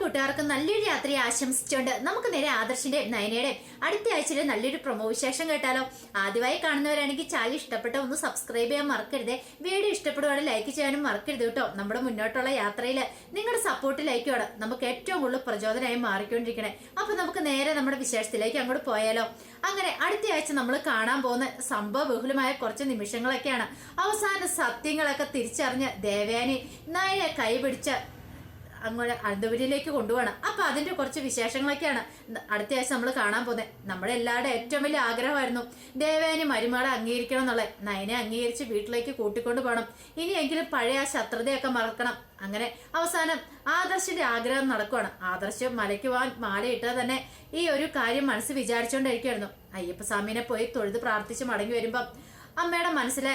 കൂട്ടുകാർക്ക് നല്ലൊരു യാത്ര ആശംസിച്ചുകൊണ്ട് നമുക്ക് നേരെ ആദർശിന്റെ നയനയുടെ അടുത്ത ആഴ്ചയിൽ നല്ലൊരു പ്രൊമോ വിശേഷം കേട്ടാലോ. ആദ്യമായി കാണുന്നവരാണെങ്കിൽ ചാനൽ ഇഷ്ടപ്പെട്ട ഒന്ന് സബ്സ്ക്രൈബ് ചെയ്യാൻ മറക്കരുത്. വീഡിയോ ഇഷ്ടപ്പെടുവാണെങ്കിൽ ലൈക്ക് ചെയ്യാനും മറക്കരുത് കേട്ടോ. നമ്മുടെ മുന്നോട്ടുള്ള യാത്രയിൽ നിങ്ങളുടെ സപ്പോർട്ട് ലൈക്കോടെ നമുക്ക് ഏറ്റവും കൂടുതൽ പ്രചോദനമായി മാറിക്കൊണ്ടിരിക്കണേ. അപ്പൊ നമുക്ക് നേരെ നമ്മുടെ വിശേഷത്തിലേക്ക് അങ്ങോട്ട് പോയാലോ. അങ്ങനെ അടുത്ത ആഴ്ച നമ്മൾ കാണാൻ പോകുന്ന സംഭവ ബഹുലമായ കുറച്ച് നിമിഷങ്ങളൊക്കെയാണ്. അവസാന സത്യങ്ങളൊക്കെ തിരിച്ചറിഞ്ഞ് ദേവയാനി നയനെ കൈപിടിച്ച അങ്ങോട്ട് അനന്തപുരിയിലേക്ക് കൊണ്ടുപോകണം. അപ്പൊ അതിന്റെ കുറച്ച് വിശേഷങ്ങളൊക്കെയാണ് അടുത്ത ആഴ്ച നമ്മൾ കാണാൻ പോകുന്നത്. നമ്മുടെ എല്ലാവരുടെ ഏറ്റവും വലിയ ആഗ്രഹമായിരുന്നു ദേവയാനി മരുമകളെ അംഗീകരിക്കണം എന്നുള്ളത്. നയനെ അംഗീകരിച്ച് വീട്ടിലേക്ക് കൂട്ടിക്കൊണ്ടു പോകണം. ഇനിയെങ്കിലും പഴയ ആ ശത്രുതയൊക്കെ മറക്കണം. അങ്ങനെ അവസാനം ആദർശിന്റെ ആഗ്രഹം നടക്കുവാണ്. ആദർശ് മലയ്ക്ക് പോകാൻ മാലയിട്ടാൽ തന്നെ ഈ ഒരു കാര്യം മനസ്സ് വിചാരിച്ചുകൊണ്ടിരിക്കുവായിരുന്നു. അയ്യപ്പസ്വാമിനെ പോയി തൊഴുത് പ്രാർത്ഥിച്ച് മടങ്ങി വരുമ്പം അമ്മയുടെ മനസ്സിലെ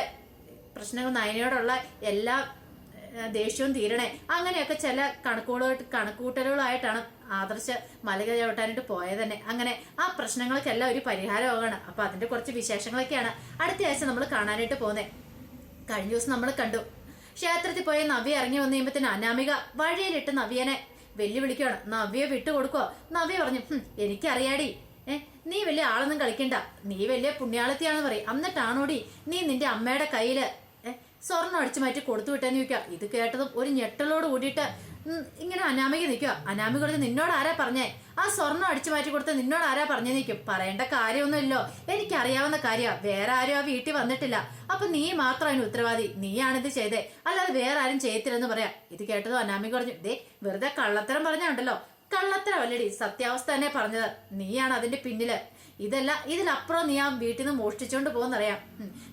പ്രശ്നങ്ങൾ നയനയോടുള്ള എല്ലാ ദേഷ്യവും തീരണേ. അങ്ങനെയൊക്കെ ചില കണക്കൂട്ടലുകളായിട്ടാണ് ആദർശ് മലക ചവിട്ടാനായിട്ട് പോയത് തന്നെ. അങ്ങനെ ആ പ്രശ്നങ്ങൾക്കെല്ലാം ഒരു പരിഹാരമാകാണ്. അപ്പൊ അതിന്റെ കുറച്ച് വിശേഷങ്ങളൊക്കെയാണ് അടുത്ത ആഴ്ച നമ്മൾ കാണാനായിട്ട് പോകുന്നത്. കഴിഞ്ഞ ദിവസം നമ്മൾ കണ്ടു ക്ഷേത്രത്തിൽ പോയ നവ്യ ഇറങ്ങി വന്നു കഴിയുമ്പത്തിന് അനാമിക വഴിയിലിട്ട് നവ്യനെ വെല്ലുവിളിക്കുകയാണ്. നവ്യ വിട്ടുകൊടുക്കോ? നവ്യ പറഞ്ഞു, എനിക്കറിയാടി, നീ വലിയ ആളൊന്നും കളിക്കണ്ട, നീ വലിയ പുണ്യാളത്തിയാണെന്ന് പറയും. എന്നിട്ടാണോടി നീ നിന്റെ അമ്മയുടെ കയ്യില് സ്വർണ്ണം അടിച്ചു മാറ്റി കൊടുത്തു വിട്ടെന്ന് ചോദിക്കുക. ഇത് കേട്ടതും ഒരു ഞെട്ടലോട് കൂടിയിട്ട് ഇങ്ങനെ അനാമിക നിൽക്കുക. അനാമിക കൊടുത്ത് നിന്നോട് ആരാ പറഞ്ഞേ? ആ സ്വർണ്ണം അടിച്ചു മാറ്റി കൊടുത്ത് നിന്നോട് ആരാ പറഞ്ഞേ നിൽക്കും. പറയേണ്ട കാര്യമൊന്നുമില്ലോ, എനിക്കറിയാവുന്ന കാര്യമാണ്. വേറെ ആരും ആ വീട്ടിൽ വന്നിട്ടില്ല. അപ്പൊ നീ മാത്രം അതിന് ഉത്തരവാദി, നീയാണിത് ചെയ്തേ, അല്ലാതെ വേറെ ആരും ചെയ്യത്തില്ലെന്ന് പറയാം. ഇത് കേട്ടതും അനാമിക പറഞ്ഞു, ദേ വെറുതെ കള്ളത്തരം പറഞ്ഞുണ്ടല്ലോ. കള്ളത്തരമല്ലടി, സത്യാവസ്ഥ തന്നെ പറഞ്ഞത്. നീയാണ് അതിന്റെ പിന്നില്. ഇതിലപ്പുറം നീ ആ വീട്ടിൽ നിന്ന് മോഷ്ടിച്ചോണ്ട് പോകുന്നറിയാം.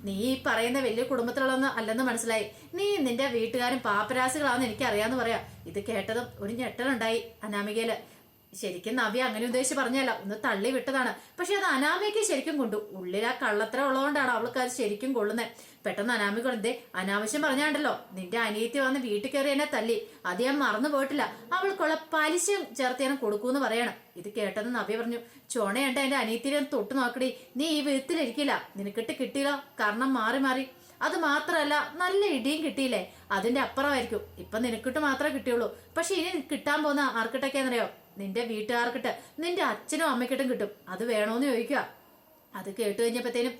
നീ ഈ പറയുന്ന വലിയ കുടുംബത്തിലുള്ളൊന്നും അല്ലെന്ന് മനസ്സിലായി. നീ നിന്റെ വീട്ടുകാരും പാപ്പരാസികളാണെന്ന് എനിക്കറിയാന്ന് പറയാം. ഇത് കേട്ടതും ഒരു ഞെട്ടലുണ്ടായി അനാമികയില്. ശരിക്കും നവ്യ അങ്ങനെ ഉദ്ദേശിച്ച് പറഞ്ഞല്ല, ഒന്ന് തള്ളി വിട്ടതാണ്. പക്ഷെ അത് അനാമികയ്ക്ക് ശരിക്കും കൊണ്ടു. ഉള്ളിൽ ആ കള്ളത്തരം ഉള്ളതുകൊണ്ടാണ് അവൾക്ക് അത് ശരിക്കും കൊള്ളുന്നത്. പെട്ടെന്ന് അനാമിക എന്തേ അനാവശ്യം പറഞ്ഞാണ്ടല്ലോ, നിന്റെ അനിയത്തി വന്ന് വീട്ടിൽ കയറി എന്നെ തല്ലി, അത് ഞാൻ മറന്നു പോയിട്ടില്ല, അവൾക്കുള്ള പലിശ ചേർത്ത് ഞാൻ കൊടുക്കൂന്ന് പറയണം. ഇത് കേട്ടത് നവ്യ പറഞ്ഞു, ചോണയുണ്ട് എന്റെ അനിയത്തിനെ തൊട്ട് നോക്കടി, നീ ഈ വീട്ടിലിരിക്കില്ല, നിനക്കിട്ട് കിട്ടിയില്ലോ, കാരണം മാറി മാറി. അത് മാത്രമല്ല നല്ല ഇടിയും കിട്ടിയില്ലേ, അതിന്റെ അപ്പുറമായിരിക്കും. ഇപ്പൊ നിനക്കിട്ട് മാത്രമേ കിട്ടിയുള്ളൂ. പക്ഷെ ഇനി കിട്ടാൻ പോകുന്ന ആർക്കിട്ടൊക്കെയാണെന്നറിയോ? നിന്റെ വീട്ടുകാർക്കിട്ട്, നിന്റെ അച്ഛനും അമ്മയ്ക്കിട്ടും കിട്ടും. അത് വേണോന്ന് ചോദിക്കുക. അത് കേട്ട് കഴിഞ്ഞപ്പോഴത്തേനും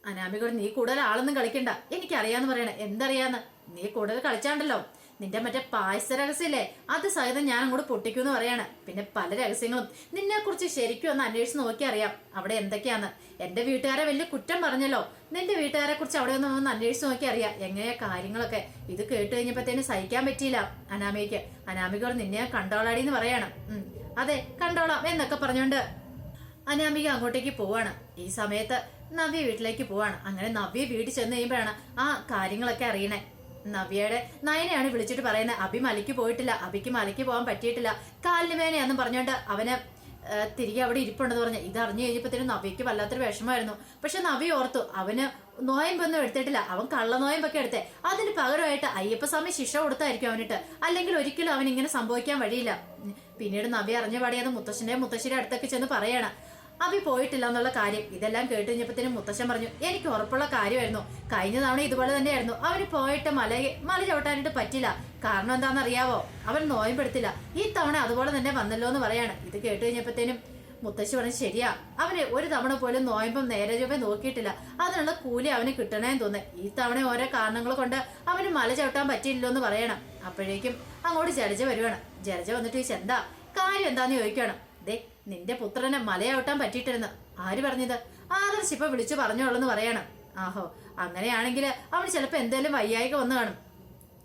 അനാമിക, നീ കൂടുതൽ ആളൊന്നും കളിക്കണ്ട, എനിക്കറിയാന്ന് പറയണേ. എന്തറിയാന്ന്? നീ കൂടുതൽ കളിച്ചാണ്ടല്ലോ, നിന്റെ മറ്റേ പായസ രഹസ്യല്ലേ, അത് സഹിതം ഞാൻ അങ്ങോട്ട് പൊട്ടിക്കൂന്ന് പറയാണ്. പിന്നെ പല രഹസ്യങ്ങളും നിന്നെ കുറിച്ച് ശരിക്കും ഒന്ന് അന്വേഷിച്ച് നോക്കി അറിയാം അവിടെ എന്തൊക്കെയാന്ന്. എന്റെ വീട്ടുകാരെ വലിയ കുറ്റം പറഞ്ഞല്ലോ, നിന്റെ വീട്ടുകാരെ കുറിച്ച് അവിടെ ഒന്ന് അന്വേഷിച്ച് നോക്കി അറിയാം എങ്ങനെയാ കാര്യങ്ങളൊക്കെ. ഇത് കേട്ട് കഴിഞ്ഞപ്പോഴത്തേനും സഹിക്കാൻ പറ്റിയില്ല അനാമികയ്ക്ക്. അനാമിക നിന്നെ കണ്ടോളാടി എന്ന് പറയാണ്. അതെ കണ്ടോളാം എന്നൊക്കെ പറഞ്ഞോണ്ട് അനാമിക അങ്ങോട്ടേക്ക് പോവാണ്. ഈ സമയത്ത് നവ്യ വീട്ടിലേക്ക് പോവാണ്. അങ്ങനെ നവ്യ വീട്ടിൽ ചെന്ന് കഴിയുമ്പോഴാണ് ആ കാര്യങ്ങളൊക്കെ അറിയണേ. നവ്യയുടെ നയനെയാണ് വിളിച്ചിട്ട് പറയുന്നത്, അഭി മലയ്ക്ക് പോയിട്ടില്ല, അഭിക്ക് മലയ്ക്ക് പോകാൻ പറ്റിയിട്ടില്ല, കാലിന് വേനയാന്നും പറഞ്ഞോണ്ട് അവന് തിരികെ അവിടെ ഇരിപ്പുണ്ടെന്ന് പറഞ്ഞു. ഇത് അറിഞ്ഞു കഴിഞ്ഞപ്പോഴത്തേനും നവ്യക്ക് വല്ലാത്തൊരു വിഷമമായിരുന്നു. പക്ഷെ നവ്യ ഓർത്തു, അവന് നോയമ്പൊന്നും എടുത്തിട്ടില്ല, അവൻ കള്ളനോയമ്പൊക്കെ എടുത്തേ. അതിന് പകരമായിട്ട് അയ്യപ്പസ്വാമി ശിക്ഷ കൊടുത്തായിരിക്കും അവനിട്ട്, അല്ലെങ്കിൽ ഒരിക്കലും അവൻ ഇങ്ങനെ സംഭവിക്കാൻ വഴിയില്ല. പിന്നീട് നവ്യ അറിഞ്ഞ പാടിയത് മുത്തശ്ശിയുടെ അടുത്തൊക്കെ ചെന്ന് പറയാണ് അഭി പോയിട്ടില്ല എന്നുള്ള കാര്യം. ഇതെല്ലാം കേട്ട് കഴിഞ്ഞപ്പോഴത്തേനും മുത്തശ്ശൻ പറഞ്ഞു, എനിക്ക് ഉറപ്പുള്ള കാര്യമായിരുന്നു, കഴിഞ്ഞ തവണ ഇതുപോലെ തന്നെയായിരുന്നു, അവന് പോയിട്ട് മല ചവിട്ടാനായിട്ട് പറ്റില്ല. കാരണം എന്താണെന്നറിയാവോ? അവൻ നോയമ്പെടുത്തില്ല. ഈ തവണ അതുപോലെ തന്നെ വന്നല്ലോ എന്ന് പറയാണ്. ഇത് കേട്ട് കഴിഞ്ഞപ്പോഴത്തേനും മുത്തശ്ശി പറഞ്ഞു, ശരിയാ, അവന് ഒരു തവണ പോലും നോയമ്പം നേരെ ചൊവ്വേ നോക്കിയിട്ടില്ല, അതിനുള്ള കൂലി അവന് കിട്ടണേന്ന് തോന്നുന്നു. ഈ തവണ ഓരോ കാരണങ്ങൾ കൊണ്ട് അവന് മല ചവിട്ടാൻ പറ്റിയില്ലോ എന്ന് പറയണം. അപ്പോഴേക്കും അങ്ങോട്ട് ജലജ വരുവാണ്. ജലജ വന്നിട്ട് എന്താ കാര്യം എന്താന്ന് ചോദിക്കണം. ദേ നിന്റെ പുത്രനെ മലയാവട്ടാൻ പറ്റിയിട്ടിരുന്നു. ആര് പറഞ്ഞത്? ആദർശ് ഇപ്പൊ വിളിച്ചു പറഞ്ഞോളെന്ന് പറയണം. ആഹോ, അങ്ങനെയാണെങ്കിൽ അവന് ചിലപ്പോ എന്തേലും വയ്യായിക വന്നു കാണും.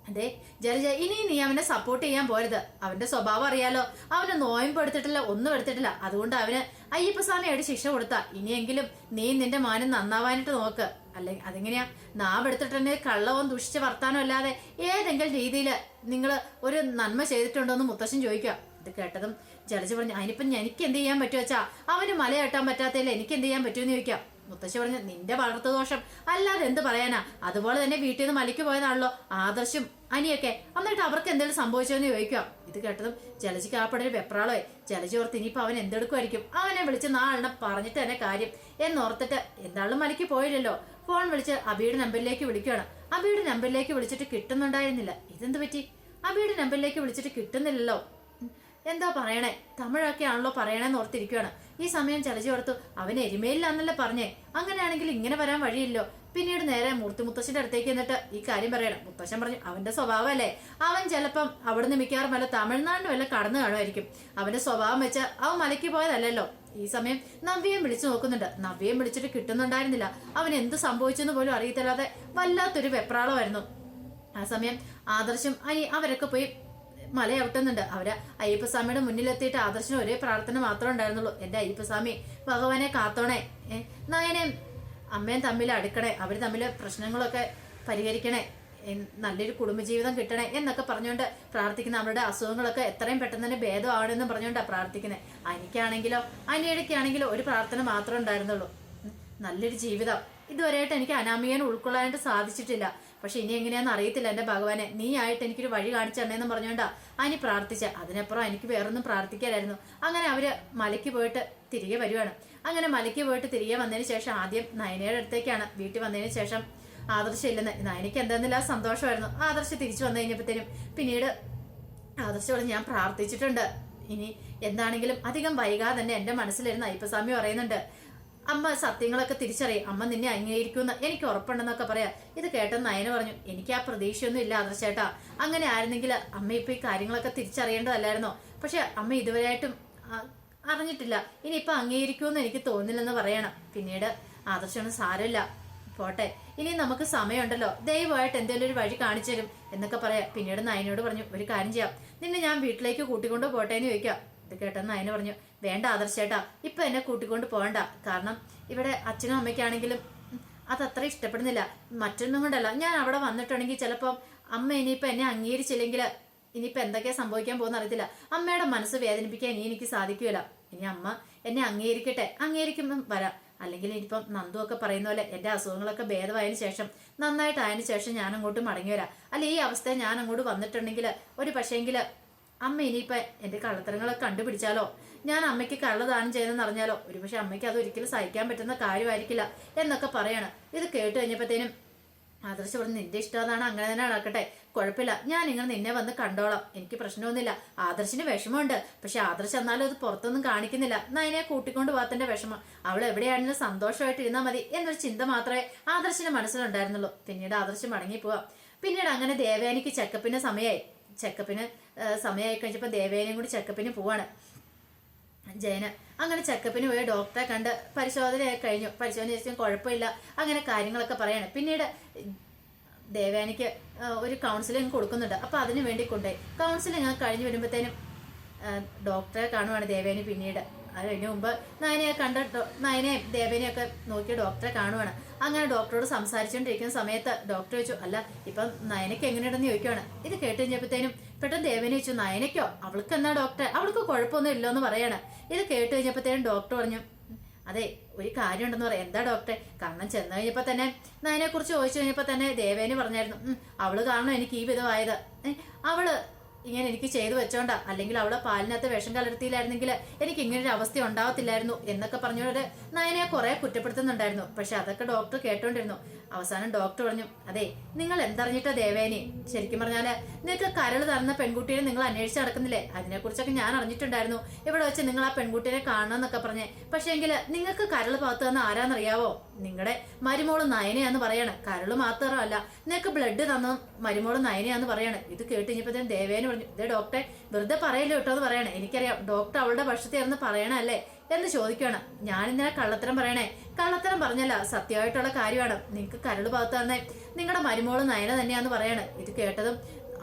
അതെ ജലജ, ഇനി നീ അവനെ സപ്പോർട്ട് ചെയ്യാൻ പോരുത്. അവന്റെ സ്വഭാവം അറിയാലോ, അവന് നോയമ്പ് എടുത്തിട്ടില്ല, ഒന്നും എടുത്തിട്ടില്ല. അതുകൊണ്ട് അവന് അയ്യപ്പസ്വാമിയായിട്ട് ശിക്ഷ കൊടുത്ത. ഇനിയെങ്കിലും നീ നിന്റെ മാനം നന്നാവാനായിട്ട് നോക്ക്. അല്ലെങ്കിൽ അതെങ്ങനെയാ, നാവ് എടുത്തിട്ടുണ്ടെങ്കിൽ കള്ളവും ദുഷിച്ച് വർത്താനോ അല്ലാതെ ഏതെങ്കിലും രീതിയിൽ നിങ്ങൾ ഒരു നന്മ ചെയ്തിട്ടുണ്ടോ എന്ന് മുത്തശ്ശൻ ചോദിക്കുക. ഇത് കേട്ടതും ജലജ പറഞ്ഞു, അതിനിപ്പം എനിക്ക് എന്ത് ചെയ്യാൻ പറ്റുമോ വെച്ചാ, അവന് മല കെട്ടാൻ പറ്റാത്തതില്ല, എനിക്ക് എന്ത് ചെയ്യാൻ പറ്റുമെന്ന് ചോദിക്കാം. മുത്തശ്ശി പറഞ്ഞു, നിന്റെ വളർത്തുദോഷം അല്ലാതെ എന്ത് പറയാനാ? അതുപോലെ തന്നെ വീട്ടിൽ നിന്ന് മലയ്ക്ക് പോയതാണല്ലോ ആദർശും അനിയൊക്കെ, എന്നിട്ട് അവർക്ക് എന്തെങ്കിലും സംഭവിച്ചോന്ന് ചോദിക്കാം. ഇത് കേട്ടതും ജലജിക്ക് ആ പടയിൽ വെപ്രാളമായി. ജലജി ഓർത്ത് ഇനിയിപ്പോൾ അവൻ എന്തെടുക്കുമായിരിക്കും, അവനെ വിളിച്ച് നാളെ പറഞ്ഞിട്ട് തന്നെ കാര്യം എന്നോർത്തിട്ട് എന്താളും മലയ്ക്ക് പോയില്ലല്ലോ. ഫോൺ വിളിച്ച് അബിയുടെ നമ്പറിലേക്ക് വിളിക്കുകയാണ്. അബിയുടെ നമ്പറിലേക്ക് വിളിച്ചിട്ട് കിട്ടുന്നുണ്ടായിരുന്നില്ല. ഇതെന്ത് പറ്റി? അബിയുടെ നമ്പറിലേക്ക് വിളിച്ചിട്ട് കിട്ടുന്നില്ലല്ലോ. എന്താ പറയണേ, തമിഴൊക്കെ ആണല്ലോ പറയണേന്ന് ഓർത്തിരിക്കുകയാണ്. ഈ സമയം ചലജി ഓർത്തു, അവൻ എരുമയിലാന്നല്ലേ പറഞ്ഞേ, അങ്ങനെയാണെങ്കിൽ ഇങ്ങനെ വരാൻ വഴിയില്ലോ. പിന്നീട് നേരെ മൂർത്തി മുത്തശ്ശന്റെ അടുത്തേക്ക് എന്നിട്ട് ഈ കാര്യം പറയണം. മുത്തശ്ശൻ പറഞ്ഞു, അവന്റെ സ്വഭാവമല്ലേ, അവൻ ചിലപ്പം അവിടുന്ന് മിക്കവാറും വല്ല തമിഴ്നാടിന് വല്ല കടന്നു കാണുമായിരിക്കും. അവന്റെ സ്വഭാവം വെച്ച് അവൻ മലയ്ക്ക് പോയതല്ലല്ലോ. ഈ സമയം നവ്യയും വിളിച്ചു നോക്കുന്നുണ്ട്. നവ്യയും വിളിച്ചിട്ട് കിട്ടുന്നുണ്ടായിരുന്നില്ല. അവൻ എന്ത് സംഭവിച്ചെന്ന് പോലും അറിയത്തില്ലാതെ വല്ലാത്തൊരു വെപ്രാളമായിരുന്നു. ആ സമയം ആദർശം അവരൊക്കെ പോയി മല ചവിട്ടുന്നുണ്ട്. അവര് അയ്യപ്പസ്വാമിയുടെ മുന്നിലെത്തിയിട്ട് ആദർശന് ഒരേ പ്രാർത്ഥന മാത്രമേ ഉണ്ടായിരുന്നുള്ളൂ, എന്റെ അയ്യപ്പസ്വാമി ഭഗവാനെ കാത്തോണേ, നയനയും അമ്മയും തമ്മിൽ അടുക്കണേ, അവര് തമ്മിൽ പ്രശ്നങ്ങളൊക്കെ പരിഹരിക്കണേ, നല്ലൊരു കുടുംബജീവിതം കിട്ടണേ എന്നൊക്കെ പറഞ്ഞുകൊണ്ട് പ്രാർത്ഥിക്കുന്ന. അവരുടെ അസുഖങ്ങളൊക്കെ എത്രയും പെട്ടെന്ന് തന്നെ ഭേദമാണെന്ന് പറഞ്ഞുകൊണ്ടാണ് പ്രാർത്ഥിക്കുന്നത്. എനിക്കാണെങ്കിലോ അനിയടയ്ക്കാണെങ്കിലോ ഒരു പ്രാർത്ഥന മാത്രമേ ഉണ്ടായിരുന്നുള്ളൂ, നല്ലൊരു ജീവിതം. ഇതുവരെയായിട്ട് എനിക്ക് അനാമികനെ ഉൾക്കൊള്ളാനായിട്ട് സാധിച്ചിട്ടില്ല. പക്ഷെ ഇനി എങ്ങനെയാണെന്ന് അറിയത്തില്ല. എന്റെ ഭഗവാനെ, നീ ആയിട്ട് എനിക്കൊരു വഴി കാണിച്ചു തന്നേന്ന് പറഞ്ഞുകൊണ്ടാ അനി പ്രാർത്ഥിച്ച. അതിനപ്പുറം എനിക്ക് വേറൊന്നും പ്രാർത്ഥിക്കാനായിരുന്നു. അങ്ങനെ അവര് മലയ്ക്ക് പോയിട്ട് തിരികെ വരുവാണ്. അങ്ങനെ മലയ്ക്ക് പോയിട്ട് തിരികെ വന്നതിന് ശേഷം ആദ്യം നയനയുടെ അടുത്തേക്കാണ് വീട്ടിൽ വന്നതിന് ശേഷം ആദർശം ഇല്ലെന്ന്. നയനയ്ക്ക് എന്തെന്നില്ല സന്തോഷമായിരുന്നു. ആദർശം തിരിച്ചു വന്നു കഴിഞ്ഞപ്പോഴത്തേനും പിന്നീട് ആദർശോട് ഞാൻ പ്രാർത്ഥിച്ചിട്ടുണ്ട്, ഇനി എന്താണെങ്കിലും അധികം വൈകാതെ തന്നെ എന്റെ മനസ്സിലിരുന്ന് അയ്യപ്പസ്വാമി പറയുന്നുണ്ട്, അമ്മ സത്യങ്ങളൊക്കെ തിരിച്ചറിയും, അമ്മ നിന്നെ അംഗീകരിക്കുമെന്ന് എനിക്ക് ഉറപ്പുണ്ടെന്നൊക്കെ പറയാം. ഇത് കേട്ടെന്ന് നയന പറഞ്ഞു, എനിക്ക് ആ പ്രതീക്ഷയൊന്നും ഇല്ല ആദർശേട്ടാ. അങ്ങനെ ആയിരുന്നെങ്കിൽ അമ്മ ഇപ്പൊ ഈ കാര്യങ്ങളൊക്കെ തിരിച്ചറിയേണ്ടതല്ലായിരുന്നോ? പക്ഷെ അമ്മ ഇതുവരെയായിട്ടും അറിഞ്ഞിട്ടില്ല. ഇനിയിപ്പൊ അംഗീകരിക്കുമെന്ന് എനിക്ക് തോന്നില്ലെന്ന് പറയണം. പിന്നീട് ആദർശമൊന്നും സാരമില്ല, പോട്ടെ, ഇനി നമുക്ക് സമയമുണ്ടല്ലോ, ദയവായിട്ട് എന്തെങ്കിലും ഒരു വഴി കാണിച്ചു തരും എന്നൊക്കെ പറയാം. പിന്നീട് നയനോട് പറഞ്ഞു, ഒരു കാര്യം ചെയ്യാം, നിന്നെ ഞാൻ വീട്ടിലേക്ക് കൂട്ടിക്കൊണ്ട് പോട്ടെ എന്ന് ചോദിക്കാം. ഇത് കേട്ടെന്ന് നയന പറഞ്ഞു, വേണ്ട ആദർശേട്ടാ, ഇപ്പൊ എന്നെ കൂട്ടിക്കൊണ്ട് പോകണ്ട. കാരണം ഇവിടെ അച്ഛനും അമ്മയ്ക്കാണെങ്കിലും അതത്ര ഇഷ്ടപ്പെടുന്നില്ല. മറ്റൊന്നും കൊണ്ടല്ല, ഞാൻ അവിടെ വന്നിട്ടുണ്ടെങ്കിൽ ചിലപ്പം അമ്മ ഇനിയിപ്പൊ എന്നെ അംഗീകരിച്ചില്ലെങ്കിൽ ഇനിയിപ്പൊ എന്തൊക്കെയാ സംഭവിക്കാൻ പോകുന്ന അറിയത്തില്ല. അമ്മയുടെ മനസ്സ് വേദനിപ്പിക്കാൻ ഇനി എനിക്ക് സാധിക്കുകയില്ല. ഇനി അമ്മ എന്നെ അംഗീകരിക്കട്ടെ, അംഗീകരിക്കുമ്പം വരാം. അല്ലെങ്കിൽ ഇനിയിപ്പം നന്ദു ഒക്കെ പറയുന്ന പോലെ എന്റെ അസുഖങ്ങളൊക്കെ ഭേദമായതിനു ശേഷം നന്നായിട്ടായതിനു ശേഷം ഞാൻ അങ്ങോട്ട് മടങ്ങി വരാം. അല്ല ഈ അവസ്ഥയെ ഞാൻ അങ്ങോട്ട് വന്നിട്ടുണ്ടെങ്കിൽ ഒരു പക്ഷേങ്കിൽ അമ്മ ഇനിയിപ്പൊ എന്റെ കള്ളത്തരങ്ങളൊക്കെ കണ്ടുപിടിച്ചാലോ, ഞാൻ അമ്മയ്ക്ക് കള്ളദാനം ചെയ്തെന്ന് അറിഞ്ഞാലോ, ഒരുപക്ഷെ അമ്മയ്ക്ക് അത് ഒരിക്കലും സഹിക്കാൻ പറ്റുന്ന കാര്യമായിരിക്കില്ല എന്നൊക്കെ പറയാണ്. ഇത് കേട്ട് കഴിഞ്ഞപ്പോഴത്തേനും ആദർശം പറഞ്ഞു, നിന്റെ ഇഷ്ടം അതാണ്, അങ്ങനെ തന്നെ നടക്കട്ടെ, കുഴപ്പമില്ല, ഞാൻ ഇങ്ങനെ നിന്നെ വന്ന് കണ്ടോളാം, എനിക്ക് പ്രശ്നമൊന്നുമില്ല. ആദർശിന് വിഷമമുണ്ട്, പക്ഷെ ആദർശ് എന്നാലും അത് പുറത്തൊന്നും കാണിക്കുന്നില്ല. നയനെ കൂട്ടിക്കൊണ്ട് പോകാത്തന്റെ വിഷമം, അവൾ എവിടെയാണെങ്കിലും സന്തോഷമായിട്ട് ഇരുന്നാൽ മതി എന്നൊരു ചിന്ത മാത്രമേ ആദർശിന്റെ മനസ്സിലുണ്ടായിരുന്നുള്ളൂ. പിന്നീട് ആദർശം മടങ്ങി പോവാം. പിന്നീട് അങ്ങനെ ദേവയാനിക്ക് ചെക്കപ്പിന് സമയമായി കഴിഞ്ഞപ്പോൾ ദേവേനയും കൂടി ചെക്കപ്പിന് പോവാണ് ജയന്. അങ്ങനെ ചെക്കപ്പിന് പോയി ഡോക്ടറെ കണ്ട് പരിശോധനയായി കഴിഞ്ഞു. പരിശോധന ശേഷം കുഴപ്പമില്ല, അങ്ങനെ കാര്യങ്ങളൊക്കെ പറയാണ്. പിന്നീട് ദേവയാനിക്ക് ഒരു കൗൺസിലിംഗ് കൊടുക്കുന്നുണ്ട്. അപ്പൊ അതിനു വേണ്ടി കൊണ്ടുപോയി കൗൺസിലിംഗ് കഴിഞ്ഞ് വരുമ്പോഴത്തേനും ഡോക്ടറെ കാണുവാണ് ദേവേനി. പിന്നീട് അതിന് മുമ്പ് നയനയെ നയനയും ദേവേനെയൊക്കെ നോക്കി ഡോക്ടറെ കാണുവാണ്. അങ്ങനെ ഡോക്ടറോട് സംസാരിച്ചുകൊണ്ടിരിക്കുന്ന സമയത്ത് ഡോക്ടർ ചോദിച്ചു, അല്ല ഇപ്പം നയനയ്ക്ക് എങ്ങനെയുണ്ടെന്ന് ചോദിക്കുവാണ്. ഇത് കേട്ട് കഴിഞ്ഞപ്പോഴത്തേനും പെട്ടെന്ന് ദേവേനെ ചോദിച്ചു, നയനയ്ക്കോ? അവൾക്ക് എന്നാ ഡോക്ടറെ, അവൾക്ക് കുഴപ്പമൊന്നും ഇല്ലോന്ന് പറയാണ്. ഇത് കേട്ട് കഴിഞ്ഞപ്പോഴത്തേനും ഡോക്ടർ പറഞ്ഞു, അതെ ഒരു കാര്യം ഉണ്ടെന്ന് പറയാം. എന്താ ഡോക്ടറെ? കാരണം ചെന്ന് കഴിഞ്ഞപ്പോ തന്നെ നയനെ കുറിച്ച് ചോദിച്ചു കഴിഞ്ഞപ്പോ തന്നെ ദേവേനെ പറഞ്ഞായിരുന്നു, അവള് കാരണം എനിക്ക് ഈ വിധമായത്, അവള് ഇങ്ങനെ എനിക്ക് ചെയ്തു വെച്ചോണ്ടാ, അല്ലെങ്കിൽ അവളെ പാലിനകത്ത് വിഷം കലർത്തിയില്ലായിരുന്നെങ്കിൽ എനിക്ക് ഇങ്ങനൊരു അവസ്ഥ ഉണ്ടാവത്തില്ലായിരുന്നു എന്നൊക്കെ പറഞ്ഞുകൊണ്ട് നയനെ കുറെ കുറ്റപ്പെടുത്തുന്നുണ്ടായിരുന്നു. പക്ഷെ അതൊക്കെ ഡോക്ടർ കേട്ടോണ്ടിരുന്നു. അവസാനം ഡോക്ടർ പറഞ്ഞു, അതെ നിങ്ങൾ എന്തറിഞ്ഞിട്ടാ ദേവേനി, ശരിക്കും പറഞ്ഞാല് നിങ്ങൾക്ക് കരൾ തന്ന പെൺകുട്ടിയെ നിങ്ങൾ അന്വേഷിച്ച് നടക്കുന്നില്ലേ, അതിനെക്കുറിച്ചൊക്കെ ഞാൻ അറിഞ്ഞിട്ടുണ്ടായിരുന്നു. ഇവിടെ വെച്ച് നിങ്ങൾ ആ പെൺകുട്ടിയെ കാണണമെന്നൊക്കെ പറഞ്ഞേ. പക്ഷെ എങ്കിൽ നിങ്ങൾക്ക് കരൾ പാത്തു തന്ന ആരാന്നറിയാവോ? നിങ്ങളുടെ മരുമോള് നയനയാന്ന് പറയാണ്. കരള് മാത്രമല്ല, നിങ്ങൾക്ക് ബ്ലഡ് തന്ന മരുമോള് നയനയാന്ന് പറയാണ്. ഇത് കേട്ട് കഴിഞ്ഞപ്പോഴത്തേനും ദേവേന് പറഞ്ഞു, ഇതേ ഡോക്ടറെ വെറുതെ പറയല്ലോ കേട്ടോ എന്ന് പറയണേ. എനിക്കറിയാം ഡോക്ടർ അവളുടെ പക്ഷത്തേർന്ന് പറയണല്ലേ എന്ന് ചോദിക്കുകയാണ്. ഞാനിന്നലെ കള്ളത്തരം പറയണേ? കള്ളത്തരം പറഞ്ഞല്ല, സത്യമായിട്ടുള്ള കാര്യമാണ്. നിങ്ങൾക്ക് കരള് ഭാഗത്ത് തന്നെ നിങ്ങളുടെ മരുമോള് നയന തന്നെയാന്ന് പറയാണ്. ഇത് കേട്ടതും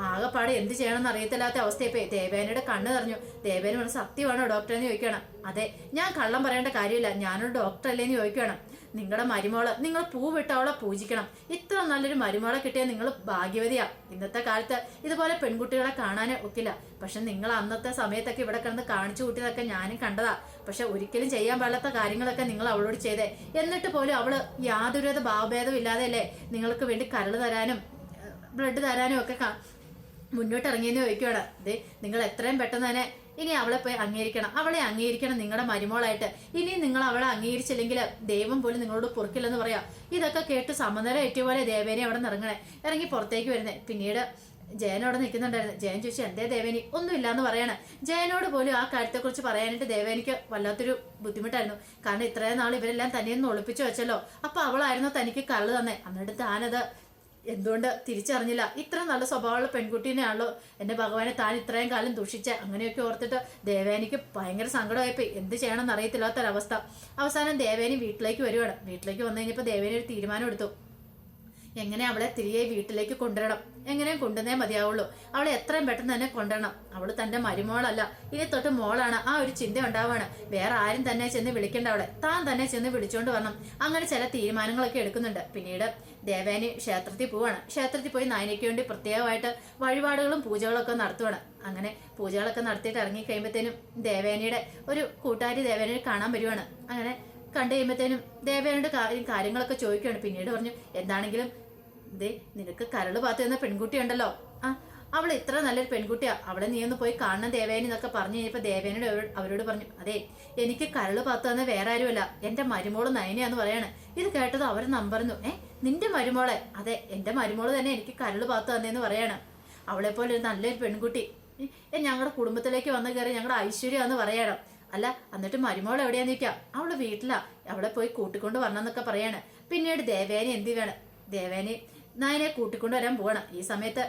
ആകെപ്പാടെ എന്ത് ചെയ്യണമെന്ന് അറിയത്തില്ലാത്ത അവസ്ഥയപ്പോ ദേവേനയുടെ കണ്ണ് നിറഞ്ഞു. ദേവേന പറഞ്ഞു, സത്യമാണോ ഡോക്ടർ എന്ന് ചോദിക്കണം. അതെ, ഞാൻ കള്ളം പറയേണ്ട കാര്യമില്ല, ഞാനൊരു ഡോക്ടർ അല്ലേന്ന് ചോദിക്കണം. നിങ്ങളുടെ മരുമോള്, നിങ്ങൾ പൂവിട്ട് അവളെ പൂജിക്കണം. ഇത്ര നല്ലൊരു മരുമോളെ കിട്ടിയ നിങ്ങൾ ഭാഗ്യവതിയാ. ഇന്നത്തെ കാലത്ത് ഇതുപോലെ പെൺകുട്ടികളെ കാണാനേ ഒക്കില്ല. പക്ഷെ നിങ്ങൾ അന്നത്തെ സമയത്തൊക്കെ ഇവിടെ കിടന്ന് കാണിച്ചു കൂട്ടിയതൊക്കെ ഞാനും കണ്ടതാ. പക്ഷെ ഒരിക്കലും ചെയ്യാൻ പാടില്ലാത്ത കാര്യങ്ങളൊക്കെ നിങ്ങൾ അവളോട് ചെയ്തേ. എന്നിട്ട് പോലും അവള് യാതൊരുവിധ ഭാവഭേദവും ഇല്ലാതെയല്ലേ നിങ്ങൾക്ക് വേണ്ടി കരള് തരാനും ബ്ലഡ് തരാനും ഒക്കെ മുന്നോട്ടിറങ്ങിയെന്ന് ചോദിക്കുകയാണ്. ഇത് നിങ്ങൾ എത്രയും പെട്ടെന്ന് തന്നെ ഇനി അവളെ പോയി അംഗീകരിക്കണം, അവളെ അംഗീകരിക്കണം നിങ്ങളുടെ മരുമോളായിട്ട്. ഇനി നിങ്ങൾ അവളെ അംഗീകരിച്ചില്ലെങ്കിൽ ദൈവം പോലും നിങ്ങളോട് പൊറുക്കില്ലെന്ന് പറയാം. ഇതൊക്കെ കേട്ട് സമനില ഏറ്റുപോലെ ദേവേനെ അവിടെ നിന്ന് ഇറങ്ങി പുറത്തേക്ക് വരുന്നത്. പിന്നീട് ജയനോട് നിൽക്കുന്നുണ്ടായിരുന്നു. ജയൻ ചോദിച്ചു എന്തേ ദേവേനി? ഒന്നുമില്ലാന്ന് പറയാണ്. ജയനോട് പോലും ആ കാര്യത്തെക്കുറിച്ച് പറയാനായിട്ട് ദേവേനിക്ക് വല്ലാത്തൊരു ബുദ്ധിമുട്ടായിരുന്നു. കാരണം ഇത്രയും നാൾ ഇവരെല്ലാം തന്നെയൊന്ന് ഒളിപ്പിച്ചു വെച്ചല്ലോ. അപ്പൊ അവളായിരുന്നു തനിക്ക് കള്ള് തന്നെ. എന്നിട്ട് താനത് എന്തുകൊണ്ട് തിരിച്ചറിഞ്ഞില്ല? ഇത്ര നല്ല സ്വഭാവമുള്ള പെൺകുട്ടീനെയാണല്ലോ എന്റെ ഭഗവാനെ താൻ ഇത്രയും കാലം ദുഷിച്ച. അങ്ങനെയൊക്കെ ഓർത്തിട്ട് ദേവേനിക്ക് ഭയങ്കര സങ്കടമായിപ്പോയി. എന്ത് ചെയ്യണമെന്ന് അറിയത്തില്ലാത്തൊരവസ്ഥ. അവസാനം ദേവേനി വീട്ടിലേക്ക് വരുവാണ്. വീട്ടിലേക്ക് വന്നു കഴിഞ്ഞപ്പോൾ ദേവേനി ഒരു തീരുമാനം എടുത്തു. എങ്ങനെ അവളെ തിരികെ വീട്ടിലേക്ക് കൊണ്ടുവരണം, എങ്ങനെയും കൊണ്ടുവന്നേ മതിയാവുള്ളൂ. അവളെ എത്രയും പെട്ടെന്ന് തന്നെ കൊണ്ടുവരണം. അവള് തന്റെ മരുമോളല്ല, ഇനി തൊട്ട് മോളാണ്. ആ ഒരു ചിന്ത ഉണ്ടാവാണ്. വേറെ ആരും തന്നെ ചെന്ന് വിളിക്കേണ്ട, അവളെ താൻ തന്നെ ചെന്ന് വിളിച്ചോണ്ട് വരണം. അങ്ങനെ ചില തീരുമാനങ്ങളൊക്കെ എടുക്കുന്നുണ്ട്. പിന്നീട് ദേവേനി ക്ഷേത്രത്തിൽ പോവാണ്. ക്ഷേത്രത്തിൽ പോയി നയനയ്ക്ക് വേണ്ടി പ്രത്യേകമായിട്ട് വഴിപാടുകളും പൂജകളും ഒക്കെ നടത്തുവാണ്. അങ്ങനെ പൂജകളൊക്കെ നടത്തിയിട്ട് ഇറങ്ങി കഴിയുമ്പോഴത്തേനും ദേവേനിയുടെ ഒരു കൂട്ടുകാരി ദേവേനിയെ കാണാൻ വരുവാണ്. അങ്ങനെ കണ്ടു കഴിയുമ്പോഴത്തേനും ദേവേനയുടെ കാര്യങ്ങളൊക്കെ ചോദിക്കുകയാണ്. പിന്നീട് പറഞ്ഞു എന്താണെങ്കിലും ദേ നിനക്ക് കരള് പാത്തു തന്ന പെൺകുട്ടി ഉണ്ടല്ലോ, അവൾ ഇത്ര നല്ലൊരു പെൺകുട്ടിയാ, അവളെ നീ ഒന്ന് പോയി കാണണം ദേവേനി എന്നൊക്കെ പറഞ്ഞു കഴിഞ്ഞപ്പോ ദേവേനോട് അവരോട് പറഞ്ഞു അതെ എനിക്ക് കരള് പാത്തു തന്ന വേറെ ആരുമല്ല, എന്റെ മരുമോള് നയനയാന്ന് പറയാണ്. ഇത് കേട്ടത് അവർ നമ്പറുന്നു. നിന്റെ മരുമോളെ? അതെ എന്റെ മരുമോള് തന്നെ എനിക്ക് കരള് പാത്തു തന്നേന്ന് പറയാണ്. അവളെ പോലെ ഒരു നല്ലൊരു പെൺകുട്ടി ഞങ്ങളുടെ കുടുംബത്തിലേക്ക് വന്നു കയറി ഞങ്ങളുടെ ഐശ്വര്യാന്ന് പറയണം. അല്ല എന്നിട്ട് മരുമോൾ എവിടെയാന്ന് ചോദിക്കാം. അവള് വീട്ടിലാ, അവളെ പോയി കൂട്ടിക്കൊണ്ട് വരണം എന്നൊക്കെ പറയാണ്. പിന്നീട് ദേവേനി എന്ത് വേണം, ദേവേനി നയനെ കൂട്ടിക്കൊണ്ട് വരാൻ പോവാണ്. ഈ സമയത്ത്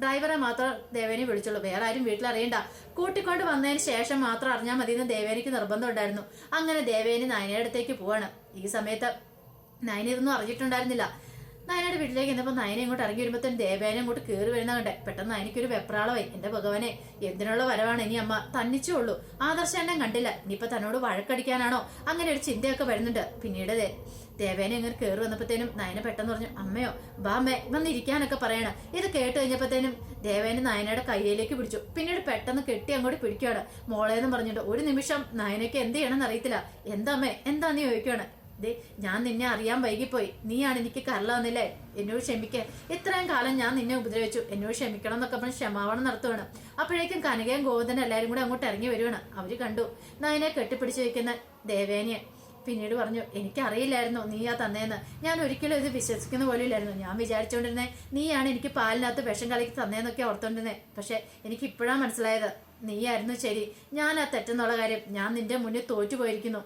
ഡ്രൈവറെ മാത്രം ദേവേനി വിളിച്ചുള്ളൂ, വേറെ ആരും വീട്ടിൽ അറിയണ്ട. കൂട്ടിക്കൊണ്ട് വന്നതിന് ശേഷം മാത്രം അറിഞ്ഞാൽ മതി എന്ന് ദേവേനിക്ക് നിർബന്ധം ഉണ്ടായിരുന്നു. അങ്ങനെ ദേവേനി നയനയുടെ അടുത്തേക്ക് പോവാണ്. ഈ സമയത്ത് നയന ഇതൊന്നും അറിഞ്ഞിട്ടുണ്ടായിരുന്നില്ല. നയനയുടെ വീട്ടിലേക്ക് എന്നപ്പോൾ നയന ഇങ്ങോട്ട് ഇറങ്ങി വരുമ്പോഴത്തേനും ദേവേനെ അങ്ങോട്ട് കയറി വരുന്ന കണ്ടേ. പെട്ടെന്ന് എനിക്കൊരു വെപ്രാളമായി. എന്റെ ഭഗവാനെ എന്തിനുള്ള വരവാണ് ഇനി അമ്മ തന്നിച്ചുള്ളൂ. ആദർശേട്ടൻ കണ്ടില്ല, ഇനിയിപ്പൊ തന്നോട് വഴക്കടിക്കാനാണോ? അങ്ങനെ ഒരു ചിന്തയൊക്കെ വരുന്നുണ്ട്. പിന്നീട് ദേവേനെ അങ്ങനെ കയറി വന്നപ്പോഴത്തേനും നയന പെട്ടെന്ന് പറഞ്ഞു അമ്മയോ ബാ അമ്മേ വന്നിരിക്കാനൊക്കെ പറയണ. ഇത് കേട്ട് കഴിഞ്ഞപ്പോഴത്തേനും ദേവേനെ നയനയുടെ കയ്യിലേക്ക് പിടിച്ചു. പിന്നീട് പെട്ടെന്ന് കെട്ടി അങ്ങോട്ട് പിടിക്കുകയാണ്. മോളേന്ന് പറഞ്ഞിട്ട് ഒരു നിമിഷം നയനയ്ക്ക് എന്ത് ചെയ്യണമെന്ന് അറിയത്തില്ല. എന്താ അമ്മേ എന്താന്ന് ചോദിക്കുകയാണ്. ഞാൻ നിന്നെ അറിയാൻ വൈകിപ്പോയി, നീയാണ് എനിക്ക് കരള വന്നില്ലേ, എന്നോട് ക്ഷമിക്ക. ഇത്രയും കാലം ഞാൻ നിന്നെ ഉപദ്രവിച്ചു, എന്നോട് ക്ഷമിക്കണം എന്നൊക്കെ പറഞ്ഞ് ക്ഷമാപണം നടത്തുവാണ്. അപ്പോഴേക്കും കനകയും ഗോവിന്ദനും എല്ലാവരും കൂടെ അങ്ങോട്ട് ഇറങ്ങി വരുവാണ്. അവര് കണ്ടു നയനെ കെട്ടിപ്പിടിച്ചു വെക്കുന്ന ദേവേനിയെ. പിന്നീട് പറഞ്ഞു എനിക്കറിയില്ലായിരുന്നു നീയാ തന്നേന്ന്, ഞാൻ ഒരിക്കലും ഇത് വിശ്വസിക്കുന്ന പോലെ ഇല്ലായിരുന്നു. ഞാൻ വിചാരിച്ചുകൊണ്ടിരുന്നേ നീയാണ് എനിക്ക് പാലിനകത്ത് വിഷം കലക്കി തന്നേന്നൊക്കെ ഓർത്തോണ്ടിരുന്നേ. പക്ഷെ എനിക്ക് ഇപ്പോഴാണ് മനസ്സിലായത് നീയായിരുന്നു ശരി. ഞാൻ ആ തെറ്റെന്നുള്ള കാര്യം ഞാൻ നിന്റെ മുന്നിൽ തോറ്റുപോയിരിക്കുന്നു.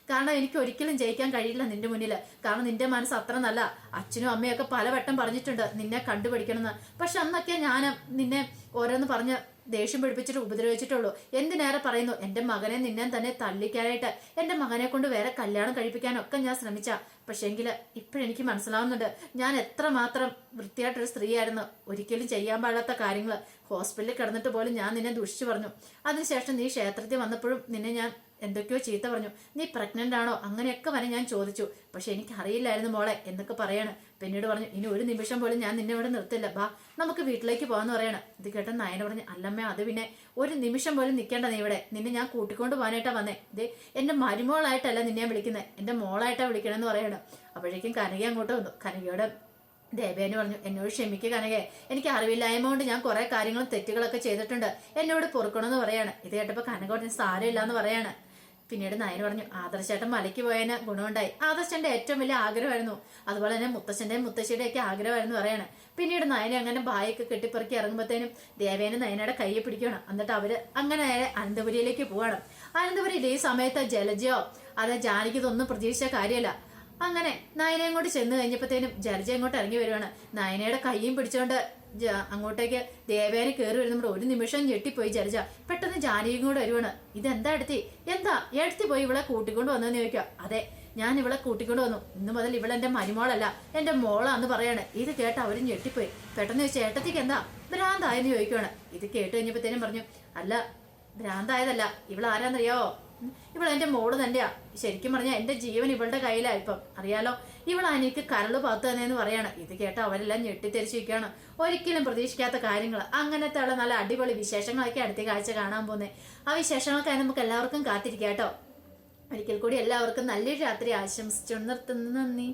കാരണം എനിക്ക് ഒരിക്കലും ജയിക്കാൻ കഴിയില്ല നിന്റെ മുന്നിൽ. കാരണം നിന്റെ മനസ്സ് അത്ര നല്ല. അച്ഛനും അമ്മയൊക്കെ പലവട്ടം പറഞ്ഞിട്ടുണ്ട് നിന്നെ കണ്ടുപിടിക്കണമെന്ന്. പക്ഷെ അന്നൊക്കെ ഞാൻ നിന്നെ ഓരോന്ന് പറഞ്ഞ് ദേഷ്യം പിടിപ്പിച്ചിട്ട് ഉപദ്രവിച്ചിട്ടുള്ളൂ. എന്തിനേറെ പറയുന്നു എന്റെ മകനെ നിന്നെ തന്നെ തള്ളിക്കാനായിട്ട് എന്റെ മകനെ കൊണ്ട് വേറെ കല്യാണം കഴിപ്പിക്കാനൊക്കെ ഞാൻ ശ്രമിച്ച. പക്ഷേങ്കിൽ ഇപ്പോഴെനിക്ക് മനസ്സിലാവുന്നുണ്ട് ഞാൻ എത്രമാത്രം വൃത്തിയായിട്ടൊരു സ്ത്രീയായിരുന്നു. ഒരിക്കലും ചെയ്യാൻ പാടാത്ത കാര്യങ്ങൾ ഹോസ്പിറ്റലിൽ കിടന്നിട്ട് പോലും ഞാൻ നിന്നെ ദുഷിച്ചു പറഞ്ഞു. അതിനുശേഷം നീ ക്ഷേത്രത്തിൽ വന്നപ്പോഴും നിന്നെ ഞാൻ എന്തൊക്കെയോ ചീത്ത പറഞ്ഞു. നീ പ്രഗ്നന്റ് ആണോ അങ്ങനെയൊക്കെ വരെ ഞാൻ ചോദിച്ചു. പക്ഷെ എനിക്ക് അറിയില്ലായിരുന്നു മോളെ എന്നൊക്കെ പറയാണ്. പിന്നീട് പറഞ്ഞു ഇനി ഒരു നിമിഷം പോലും ഞാൻ നിന്നെ ഇവിടെ നിർത്തില്ല, ബാ നമുക്ക് വീട്ടിലേക്ക് പോകാന്ന് പറയണ. ഇത് കേട്ട നയന പറഞ്ഞു അല്ലമ്മ അത് പിന്നെ ഒരു നിമിഷം പോലും നിൽക്കേണ്ട നീ ഇവിടെ, നിന്നെ ഞാൻ കൂട്ടിക്കൊണ്ട് പോകാനായിട്ടാ വന്നേ. ഇത് എന്റെ മരുമോളായിട്ടല്ല നിന്നെ വിളിക്കുന്നത്, എന്റെ മോളായിട്ടാ വിളിക്കണമെന്ന് പറയണം. അപ്പോഴേക്കും കനക അങ്ങോട്ട് വന്നു. കനകയോട് ദേവേനെ പറഞ്ഞു എന്നോട് ക്ഷമിക്കുക കനകെ, എനിക്ക് അറിവില്ലായ്മ കൊണ്ട് ഞാൻ കുറെ കാര്യങ്ങളും തെറ്റുകളൊക്കെ ചെയ്തിട്ടുണ്ട്, എന്നോട് പൊറുക്കണമെന്ന് പറയാണ്. ഇത് കേട്ടപ്പോ കനക പറഞ്ഞു സാരമില്ല എന്ന് പറയാണ്. പിന്നീട് നയന് പറഞ്ഞു ആദർശേട്ടൻ മലയ്ക്ക് പോയതിന് ഗുണമുണ്ടായി. ആദർശന്റെ ഏറ്റവും വലിയ ആഗ്രഹമായിരുന്നു, അതുപോലെ തന്നെ മുത്തച്ഛന്റെയും മുത്തശ്ശിയുടെ ഒക്കെ ആഗ്രഹമായിരുന്നു പറയാണ്. പിന്നീട് നയനെ അങ്ങനെ ബായൊക്കെ കെട്ടിപ്പറക്കി ഇറങ്ങുമ്പോഴത്തേനും ദേവേനെ നയനയുടെ കയ്യെ പിടിക്കണം. എന്നിട്ട് അവര് അങ്ങനെ നേരെ അനന്തപുരിയിലേക്ക് പോവാണ്. അനന്തപുരിയിൽ ഈ സമയത്ത് ജലജയോ അതെ ജാനകി ഇതൊന്നും പ്രതീക്ഷിച്ച കാര്യമല്ല. അങ്ങനെ നയനയും കൊണ്ട് ചെന്ന് കഴിഞ്ഞപ്പോഴത്തേനും ജലജ ഇങ്ങോട്ട് ഇറങ്ങി വരുവാണ്. നയനയുടെ കയ്യും പിടിച്ചോണ്ട് അങ്ങോട്ടേക്ക് ദേവേനെ കയറി വരുമ്പോൾ ഒരു നിമിഷം ഞെട്ടിപ്പോയി ജലജ. പെട്ടെന്ന് ജാനകിയും കൂടെ വരുവാണ്. ഇതെന്താ എടുത്തി പോയി ഇവളെ കൂട്ടിക്കൊണ്ട് വന്നെന്ന് ചോദിക്കുക. അതെ ഞാൻ ഇവളെ കൂട്ടിക്കൊണ്ട് വന്നു, ഇന്നു മുതൽ ഇവളെന്റെ മരുമോളല്ല എന്റെ മോളാന്ന് പറയാണ്. ഇത് കേട്ട് അവരും ഞെട്ടിപ്പോയി. പെട്ടെന്ന് ചേട്ടത്തിക്ക് എന്താ ഭ്രാന്തായെന്ന് ചോദിക്കുവാണ്. ഇത് കേട്ട് കഴിഞ്ഞപ്പോഴത്തേനും പറഞ്ഞു അല്ല ഭ്രാന്തായതല്ല, ഇവളാരാന്നറിയാവോ, ഇവളെന്റെ മോള് തന്നെയാ. ശരിക്കും പറഞ്ഞാൽ എന്റെ ജീവൻ ഇവളുടെ കയ്യിലാ ഇപ്പം, അറിയാലോ. ഇവളാനിക്ക് കരള് പാത്തു തന്നെയെന്ന് പറയാണ്. ഇത് കേട്ട അവരെല്ലാം ഞെട്ടിത്തെരിച്ചിരിക്കുകയാണ്. ഒരിക്കലും പ്രതീക്ഷിക്കാത്ത കാര്യങ്ങൾ, അങ്ങനത്തെ ഉള്ള നല്ല അടിപൊളി വിശേഷങ്ങളൊക്കെ അടുത്ത കാഴ്ച കാണാൻ പോകുന്നത്. ആ വിശേഷങ്ങൾക്കായി നമുക്ക് എല്ലാവർക്കും കാത്തിരിക്കാം കേട്ടോ. ഒരിക്കൽ കൂടി എല്ലാവർക്കും നല്ലൊരു രാത്രി ആശംസിച്ചു നിർത്തുന്നു. നന്ദി.